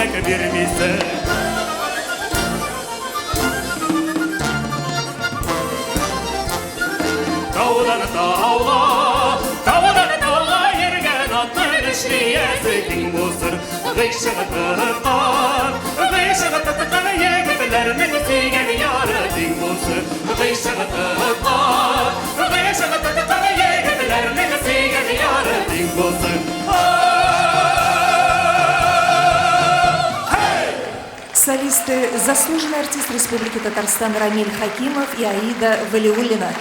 Көңілдік бермесі Таудан тауға, таудан тауға ерген аттың ішлиесі кең болсыр. Ғайшығы тұтқан, егітілерінің сүйген яры тең болсыр. Ғайшығы тұтқан, егітілерінің сүйген яры тең болсыр. Солисты, заслуженный артист Республики Татарстан Рамиль Хакимов и Аида Валиуллина.